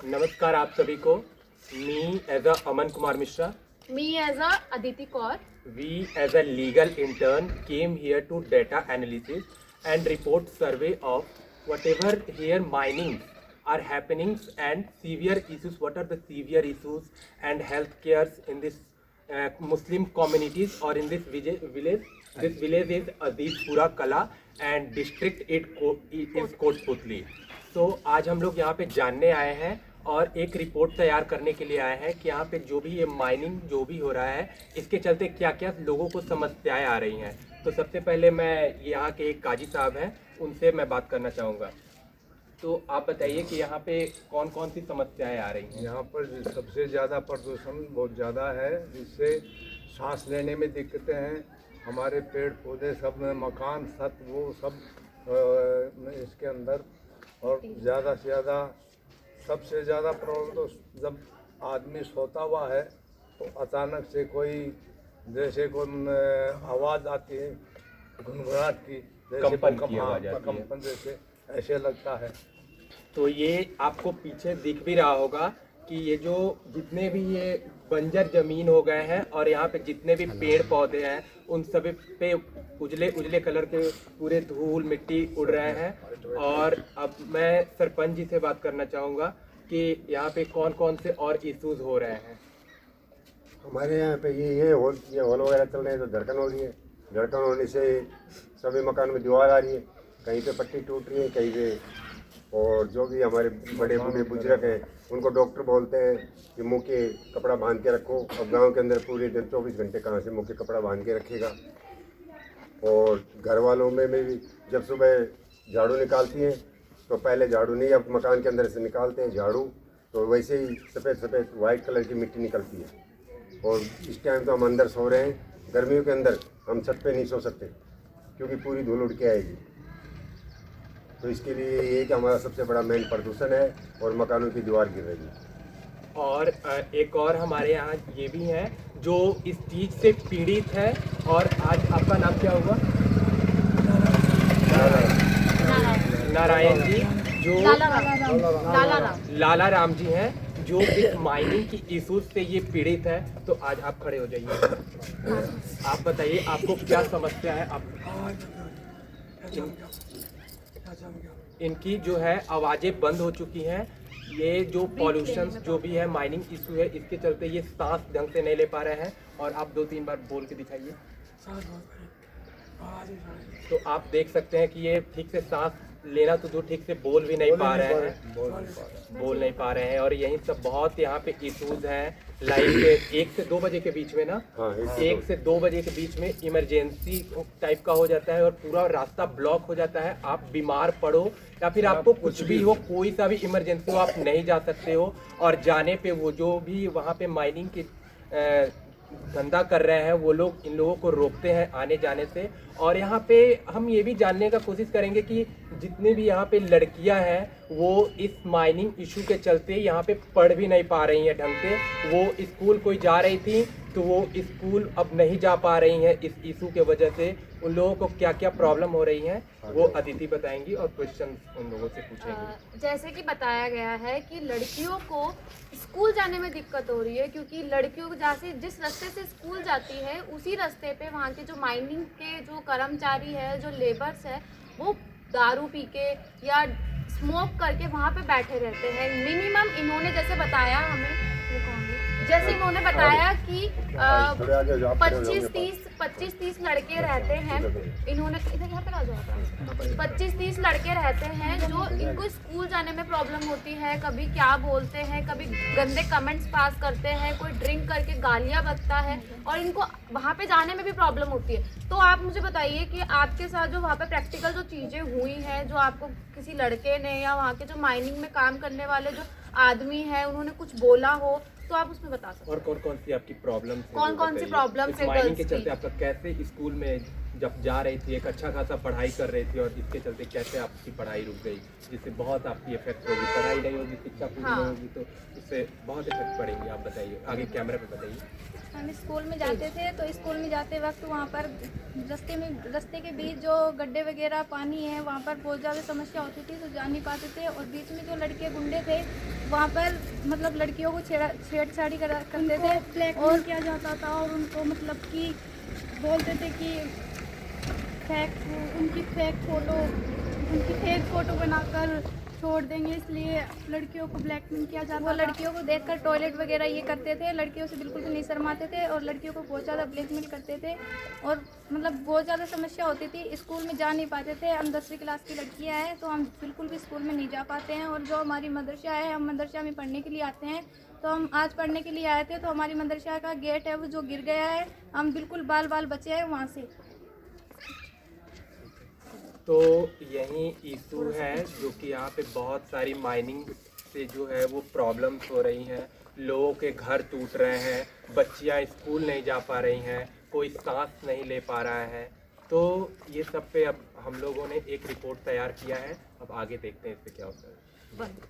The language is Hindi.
नमस्कार आप सभी को। Me as a Aman Kumar Mishra, Me as a Aditi Kaur. we as a legal intern came here to data analysis and report survey of whatever here minings are happenings and severe issues. What are the severe issues and health cares in this Muslim communities or in this village? This village is Azizpura Kala and district it is Kotputli. तो आज हम लोग यहाँ पे जानने आए हैं और एक रिपोर्ट तैयार करने के लिए आए हैं कि यहाँ पे जो भी ये माइनिंग जो भी हो रहा है इसके चलते क्या क्या लोगों को समस्याएं आ रही हैं। तो सबसे पहले मैं यहाँ के एक काजी साहब हैं, उनसे मैं बात करना चाहूँगा। तो आप बताइए कि यहाँ पे कौन कौन सी समस्याएं आ रही हैं। यहाँ पर सबसे ज़्यादा प्रदूषण बहुत ज़्यादा है, जिससे सांस लेने में दिक्कतें हैं। हमारे पेड़ पौधे सब में मकान छत वो सब इसके अंदर, और ज़्यादा से ज़्यादा सबसे ज़्यादा प्रॉब्लम तो जब आदमी सोता हुआ है तो अचानक से कोई जैसे कोई आवाज़ आती है गुनगुनाहट की, जैसे कंपन जैसे ऐसे लगता है। तो ये आपको पीछे दिख भी रहा होगा कि ये जो जितने भी ये बंजर जमीन हो गए हैं और यहाँ पे जितने भी पेड़ पौधे हैं उन सभी पे उजले उजले कलर के पूरे धूल मिट्टी उड़ रहे हैं। और अब मैं सरपंच जी से बात करना चाहूँगा कि यहाँ पे कौन कौन से और इश्यूज हो रहे हैं। हमारे यहाँ पे ये हॉल वगैरह चल रहे हैं, तो धड़कन हो रही है। धड़कन होने से सभी मकान में दीवार आ रही है, कहीं पे पट्टी टूट रही है कहीं पे। और जो भी हमारे बड़े बूढ़े बुजुर्ग हैं उनको डॉक्टर बोलते हैं कि मुँह के कपड़ा बांध के रखो। और गांव के अंदर पूरे दिन 24 घंटे कहाँ से मुँह के कपड़ा बांध के रखेगा। और घर वालों में भी जब सुबह झाड़ू निकालती हैं तो पहले झाड़ू नहीं, अब मकान के अंदर से निकालते हैं झाड़ू, तो वैसे ही सफ़ेद सफ़ेद वाइट कलर की मिट्टी निकलती है। और इस टाइम तो हम अंदर सो रहे हैं, गर्मियों के अंदर हम छत पे नहीं सो सकते क्योंकि पूरी धूल उड़ के आएगी। तो इसके लिए ये कि हमारा सबसे बड़ा मेन प्रदूषण है और मकानों की दीवार गिर रही है। और एक और हमारे यहाँ ये भी हैं जो इस चीज़ से पीड़ित है। और आज आपका नाम क्या होगा? नारायण जी, जो लाला राम जी हैं, जो इस माइनिंग की इश्यूज से ये पीड़ित है। तो आज आप खड़े हो जाइए, आप बताइए आपको क्या समस्या है। आप इनकी जो है आवाज़ें बंद हो चुकी हैं। ये जो पॉल्यूशन जो भी है माइनिंग इशू है इसके चलते ये सांस ढंग से नहीं ले पा रहे हैं। और आप 2-3 बार बोल के दिखाइए। तो आप देख सकते हैं कि ये ठीक से सांस लेना तो जो ठीक से बोल भी नहीं पा रहे हैं, बोल नहीं पा रहे हैं। और यही सब बहुत यहाँ पे इश्यूज हैं। लाइक 1 से 2 बजे के बीच में ना, 1 से 2 बजे के बीच में इमरजेंसी टाइप का हो जाता है और पूरा रास्ता ब्लॉक हो जाता है। आप बीमार पड़ो या फिर आपको कुछ भी हो, कोई सा भी इमरजेंसी हो, आप नहीं जा सकते हो। और जाने पे वो जो भी वहाँ पे माइनिंग की धंधा कर रहे हैं वो लोग इन लोगों को रोकते हैं आने जाने से। और यहाँ पे हम ये भी जानने का कोशिश करेंगे कि जितनी भी यहाँ पे लड़कियाँ हैं वो इस माइनिंग इशू के चलते यहाँ पे पढ़ भी नहीं पा रही हैं ढंग से। वो स्कूल कोई जा रही थी तो वो स्कूल अब नहीं जा पा रही हैं इस इशू के वजह से। उन लोगों को क्या क्या प्रॉब्लम हो रही हैं वो अदिति बताएंगी और क्वेश्चन उन लोगों से पूछेंगे। जैसे कि बताया गया है कि लड़कियों को स्कूल जाने में दिक्कत हो रही है, क्योंकि लड़कियों को जैसे जिस रास्ते से स्कूल जाती है उसी रास्ते पे वहाँ के जो माइनिंग के जो कर्मचारी है, जो लेबर्स है, वो दारू पी के या स्मोक करके वहाँ पे बैठे रहते हैं। मिनिमम इन्होंने जैसे बताया हमें, जैसे इन्होंने बताया कि 25-30 लड़के रहते हैं। इन्होंने इधर यहाँ पे आ जाओ, 25-30 लड़के रहते हैं जो इनको स्कूल जाने में प्रॉब्लम होती है। कभी क्या बोलते हैं, कभी गंदे कमेंट्स पास करते हैं, कोई ड्रिंक करके गालियाँ बकता है और इनको वहाँ पे जाने में भी प्रॉब्लम होती है। तो आप मुझे बताइए कि आपके साथ जो वहाँ पे प्रैक्टिकल जो चीज़ें हुई हैं, जो आपको किसी लड़के ने या वहाँ के जो माइनिंग में काम करने वाले जो आदमी है उन्होंने कुछ बोला हो तो आप उसमें बता सकते हैं। और कौन कौन सी आपकी प्रॉब्लम कौन कौन सी प्रॉब्लम है माइनिंग के चलते आपका कैसे स्कूल में जब जा रही थी, एक अच्छा खासा पढ़ाई कर रही थी और इसके चलते कैसे आपकी पढ़ाई रुक गई, जिससे बहुत आपकी इफेक्ट होगी, पढ़ाई नहीं होगी, शिक्षा पूरी हाँ। नहीं होगी तो इससे बहुत इफेक्ट पड़ेंगे। आप बताइए, आगे कैमरा पे बताइए। हम स्कूल में जाते थे तो स्कूल में जाते वक्त वहाँ पर रास्ते के बीच जो गड्ढे वगैरह पानी है वहाँ पर बहुत ज़्यादा समस्या होती थी, तो जा नहीं पाते थे। और बीच में जो लड़के गुंडे थे वहाँ पर मतलब लड़कियों को छेड़छाड़ी करते थे और किया जाता था, और उनको मतलब कि बोलते थे कि उनकी फेक फ़ोटो बनाकर छोड़ देंगे, इसलिए लड़कियों को ब्लैकमेल किया जाता था। वो लड़कियों को देखकर टॉयलेट वगैरह ये करते थे, लड़कियों से बिल्कुल भी नहीं शर्माते थे और लड़कियों को बहुत ज़्यादा ब्लैकमेल करते थे और मतलब बहुत ज़्यादा समस्या होती थी। स्कूल में जा नहीं पाते थे। हम 10वीं क्लास की लड़कियां हैं तो हम बिल्कुल भी स्कूल में नहीं जा पाते हैं। और जो हमारी मदरसा है, हम मदरसा में पढ़ने के लिए आते हैं, तो हम आज पढ़ने के लिए आए थे तो हमारी मदरसा का गेट है वो जो गिर गया है, हम बिल्कुल बाल बचे हैं वहाँ से। तो यही इशू है जो कि यहाँ पे बहुत सारी माइनिंग से जो है वो प्रॉब्लम्स हो रही हैं, लोगों के घर टूट रहे हैं, बच्चियाँ स्कूल नहीं जा पा रही हैं, कोई सांस नहीं ले पा रहा है। तो ये सब पे अब हम लोगों ने एक रिपोर्ट तैयार किया है, अब आगे देखते हैं इस पे क्या होता है। बंद।